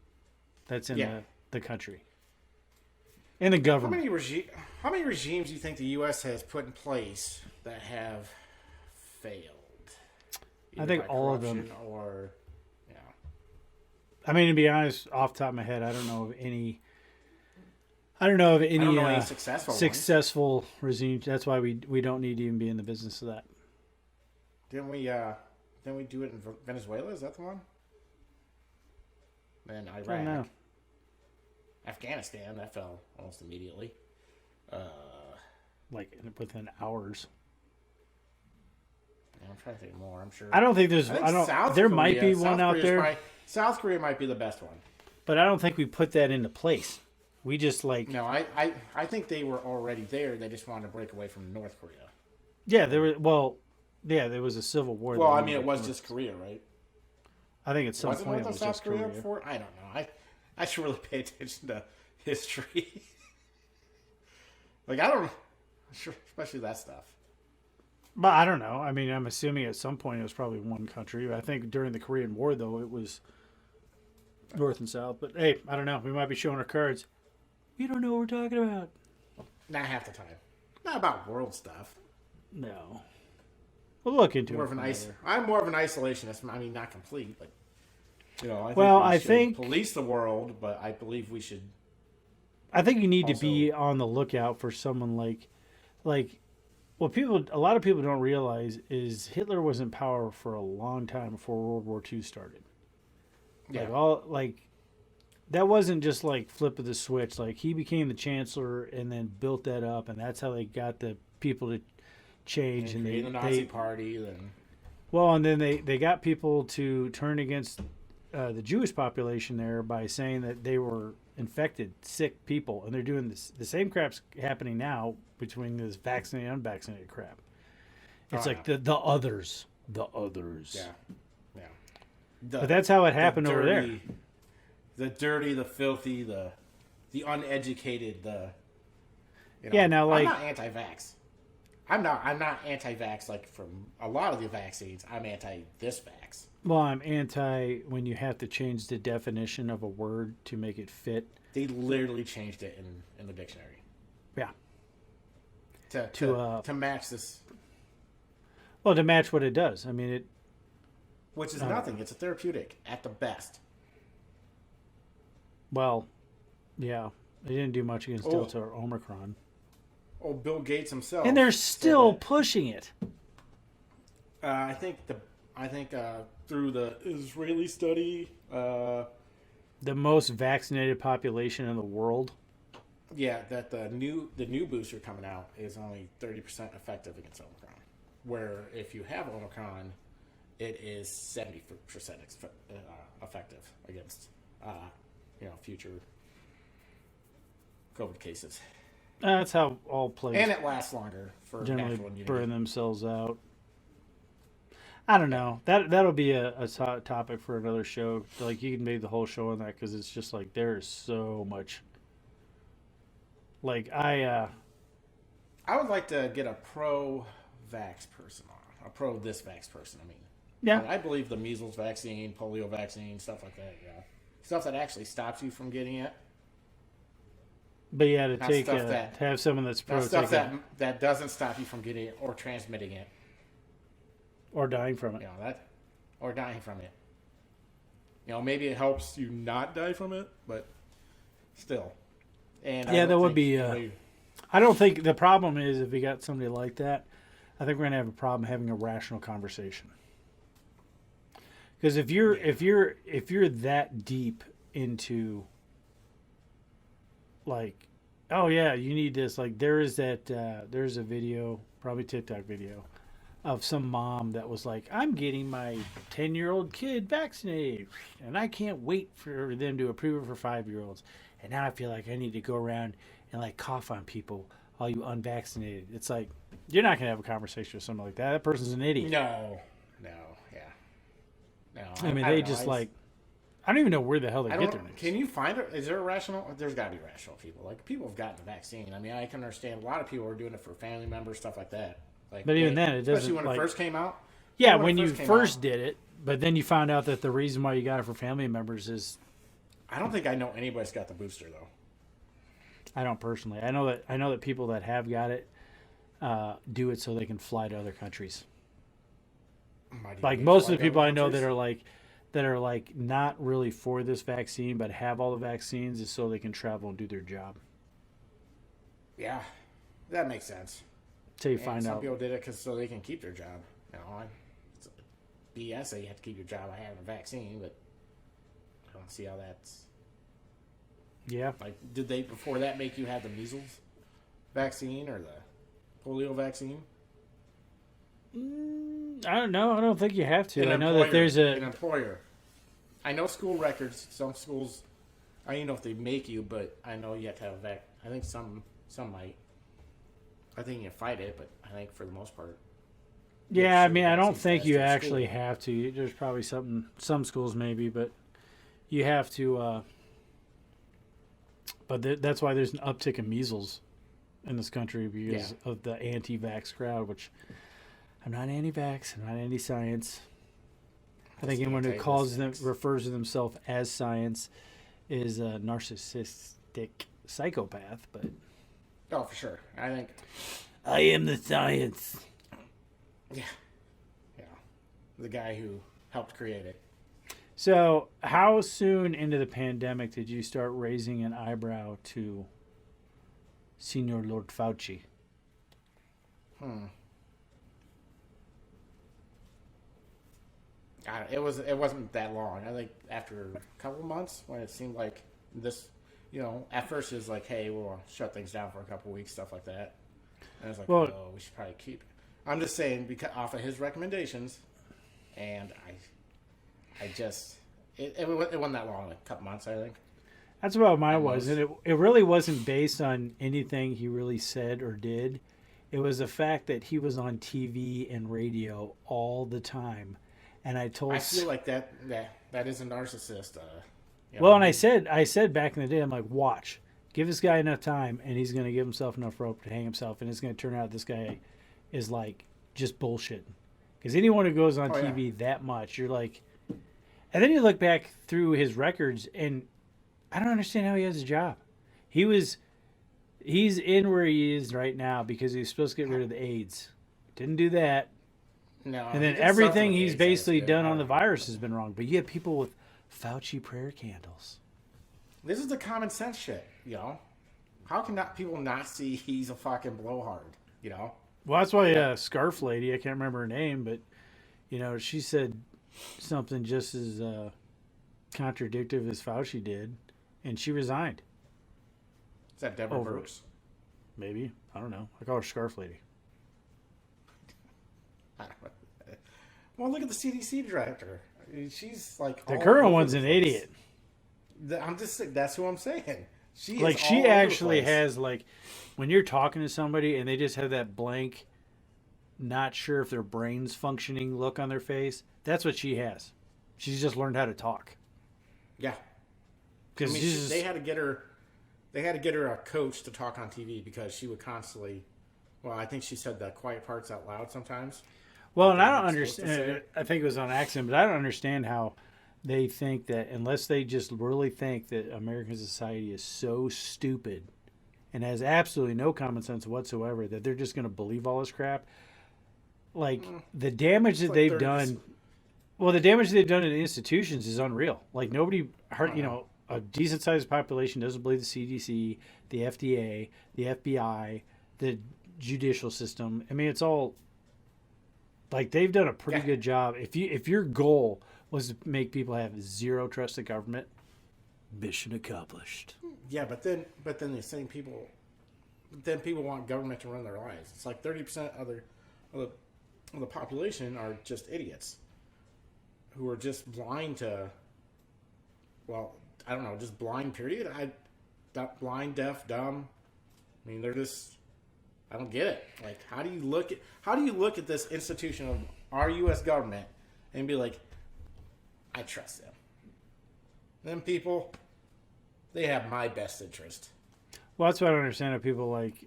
that's in the country. In the government. How many regimes do you think the U.S. has put in place that have failed? I think all of them. Or, I mean, to be honest, off the top of my head, I don't know of any. I don't know of any successful regimes. That's why we don't need to even be in the business of that. Didn't we do it in Venezuela? Is that the one? Then Iraq. I don't know. Afghanistan, that fell almost immediately. Like within hours. I'm trying to think more. I'm sure. I don't think there's. There might be one out there. South Korea might be the best one. But I don't think we put that into place. We just like. No, I think they were already there. They just wanted to break away from North Korea. Yeah, there was. Well, yeah, there was a civil war. Well, I mean, it was just Korea, right? I think at some point it was South just Korea. Before? I don't know. I should really pay attention to history. Like I don't, especially that stuff. But I don't know. I mean, I'm assuming at some point it was probably one country. I think during the Korean War, though, it was North and South. But hey, I don't know. We might be showing our cards. We don't know what we're talking about. Not half the time. Not about world stuff. No. We'll look into more it. I'm more of an isolationist. I mean, not complete, but I think I think police the world, but I believe we should I think you need to Also, be on the lookout for someone like what a lot of people don't realize is Hitler was in power for a long time before World War II started. yeah. Like that wasn't just like flip of the switch. Like he became the chancellor and then built that up, and that's how they got the people to change. And And creating the Nazi they party, then well, and then they got people to turn against the Jewish population there by saying that they were infected, sick people, and they're doing the same crap's happening now between this vaccinated and unvaccinated crap. oh It's yeah, like the others. yeah, yeah. But The that's how it the happened over there. dirty, the filthy, the uneducated, Yeah, now I'm like not anti-vax. I'm not anti-vax like from a lot of the vaccines. I'm anti this vax. well, I'm anti when you have to change the definition of a word to make it fit. They literally changed it in the dictionary Yeah. to To to match this, well, to match what it does. I mean it which is nothing. It's a therapeutic at the best. well, yeah. They didn't do much against Oh, Delta or Omicron. Bill Gates himself, And they're said still that, pushing it. I think through the Israeli study, The most vaccinated population in the world. yeah, that the new booster coming out is only 30% effective against Omicron. Where if you have Omicron, it is 70% effective against future COVID cases, That's how all plagues and it lasts longer for generally natural immunity. burn themselves out. I don't know. That'll be a topic for another show. Like you can make the whole show on that because it's just like there is so much. Like I would like to get a pro-vax person on, a pro-this vax person. I mean, yeah, I believe the measles vaccine, polio vaccine, stuff like that. Yeah, stuff that actually stops you from getting it. but yeah, Not stuff that to have someone that's pro Not stuff taking that doesn't stop you from getting it or transmitting it. or dying from it. That or dying from it. Maybe it helps you not die from it, but still. And Yeah, I that don't would think be. I don't think the problem is if we got somebody like that. I think we're gonna have a problem having a rational conversation. Because if you're that deep into like, oh yeah, you need this. Like there is that there's a video, probably TikTok video, of some mom that was like, I'm getting my 10-year-old kid vaccinated, and I can't wait for them to approve it for 5-year-olds. And now I feel like I need to go around and like cough on people, all you unvaccinated. It's like you're not gonna have a conversation with someone like that. That person's an idiot. no, yeah, no. I mean, I they don't know. just like I don't even know where the hell they I get don't. their news. Can you find it? Is there a rational? There's got to be rational people. Like people have gotten the vaccine. I mean, I can understand a lot of people are doing it for family members, stuff like that. Like, But even then, it doesn't, especially when like- it first came out. Yeah, When when it you first came first out. did it, but then you found out that the reason why you got it for family members is I don't think I know anybody's got the booster though. I don't personally. I know that people that have got it do it so they can fly to other countries. Might Like even most fly of the to people other I know countries. that are like not really for this vaccine but have all the vaccines is so they can travel and do their job. Yeah, that makes sense. Till you And find some out. people did it so they can keep their job. It's BS that you have to keep your job by having a vaccine, but I don't see how that's Yeah. like. Did they before that make you have the measles vaccine or the polio vaccine? I don't know. I don't think you have to. An I know that there's an a employer. I know school records. Some schools, I don't know if they make you, but I know you have to have a vac. I think some might. I think you can fight it, but I think for the most part, yeah. I sure mean, I don't vaccines think last you in actually school. have to. There's probably some schools maybe, but you have to. But that's why there's an uptick in measles in this country because of the anti-vax crowd. Which I'm not anti-vax. I'm not anti-science. I think anyone who refers to themselves as science is a narcissistic psychopath. But Oh, for sure. I think. I am the science. Yeah. The guy who helped create it. So, how soon into the pandemic did you start raising an eyebrow to Senior Lord Fauci. It wasn't that long. I think after a couple months, when it seemed like this, at first it was like, hey, we'll shut things down for a couple weeks, stuff like that. And I was like, Well, oh, we should probably keep it. I'm just saying, because off of his recommendations, and I just it wasn't that long, like a couple months, I think. that's about mine At was, most. and it really wasn't based on anything he really said or did. It was the fact that he was on TV and radio all the time, and I told. I feel like that is a narcissist. Well, and I said back in the day, I'm like, watch, give this guy enough time, and he's going to give himself enough rope to hang himself, and it's going to turn out this guy is like just bullshitting. Because anyone who goes on Oh yeah. TV that much, you're like, and then you look back through his records, and I don't understand how he has a job. He's in where he is right now because he's supposed to get rid of the AIDS. Didn't do that. No, And he then did something everything with he's AIDS, I basically guess, done I on the don't virus know. has been wrong. But you have people with Fauci prayer candles. This is the common sense shit. How can people not see he's a fucking blowhard? You know? Well, that's why Scarf Lady, I can't remember her name, but she said something just as contradictory as Fauci did, and she resigned. Is that Deborah Over it. Brooks? Maybe, I don't know. I call her Scarf Lady. I don't know. Well, look at the CDC director. I mean, she's like The all current over one's the an place. idiot. That's who I'm saying. She Like is she all over the actually place. has like when you're talking to somebody and they just have that blank, not sure if their brain's functioning look on their face. That's what she has. She's just learned how to talk. Yeah. I Because mean, they had to get her. They had to get her a coach to talk on TV because she would constantly. Well, I think she said the quiet parts out loud sometimes. well, and I they're don't not supposed to understand. say. I think it was on accident, but I don't understand how they think that unless they just really think that American society is so stupid and has absolutely no common sense whatsoever that they're just going to believe all this crap. Like the damage that like they've 30%. done. Well, the damage they've done in the institutions is unreal. Like nobody, a decent sized population doesn't believe the CDC, the FDA, the FBI, the judicial system. I mean, it's all like they've done a pretty Yeah. good job. If your goal was to make people have zero trust in government, mission accomplished. Yeah, but then the same people. Then people want government to run their lives. It's like 30% of the population are just idiots who are just blind to. Well, I don't know, just blind. Period. Blind, deaf, dumb. I mean, they're just. I don't get it. Like, how do you look at this institution of our U.S. government and be like, I trust them. Them people, they have my best interest. Well, that's why I don't understand how people like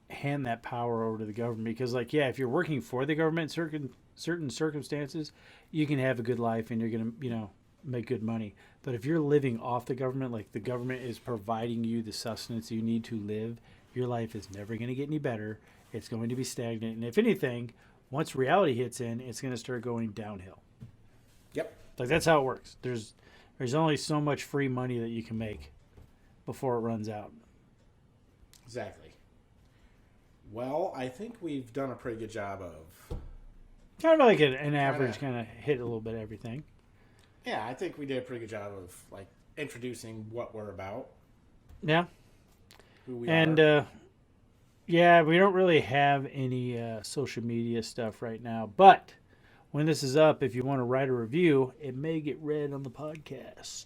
hand that power over to the government because, like, yeah, if you're working for the government in certain circumstances, you can have a good life and you're gonna, make good money. But if you're living off the government, like the government is providing you the sustenance you need to live, your life is never going to get any better. It's going to be stagnant, and if anything, once reality hits in, it's going to start going downhill. Yep. Like that's how it works. There's only so much free money that you can make before it runs out. Exactly. Well, I think we've done a pretty good job of. Kind of like an average, kind of hit a little bit of everything. Yeah, I think we did a pretty good job of like introducing what we're about, Yeah. who we And are. yeah, we don't really have any social media stuff right now. But when this is up, if you want to write a review, it may get read on the podcast.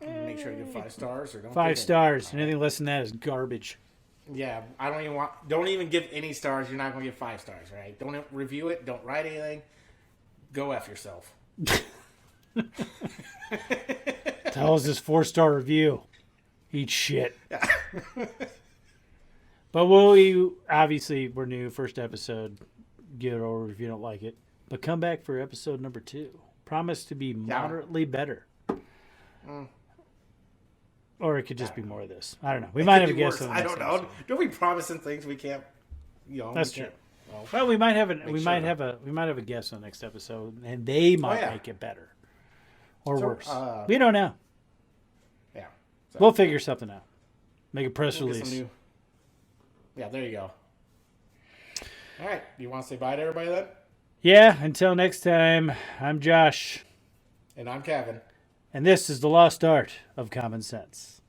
Make sure you give 5 stars or don't. 5 give any. stars. All right. Anything less than that is garbage. Yeah, I don't even want. Don't even give any stars. You're not going to give 5 stars, right? Don't review it. Don't write anything. Go f yourself. Tell us this 4-star review. Eat shit. But obviously, we're new. First episode. Give it over if you don't like it. But come back for episode number 2. Promise to be moderately better. Or it could just be more of this. I don't know. We It might could have a be guest worse. on the I next don't know. episode. Don't be promising things we can't. That's we true. can't- well, Well, we might have sure. we might have a guest on the next episode, and they might yeah. make it better or So, worse. We don't know. yeah. So, We'll figure something out. Make a press we'll get release. some new. Yeah, there you go. All right. You want to say bye to everybody then? Yeah, until next time, I'm Josh, And I'm Kevin. and this is the lost art of common sense.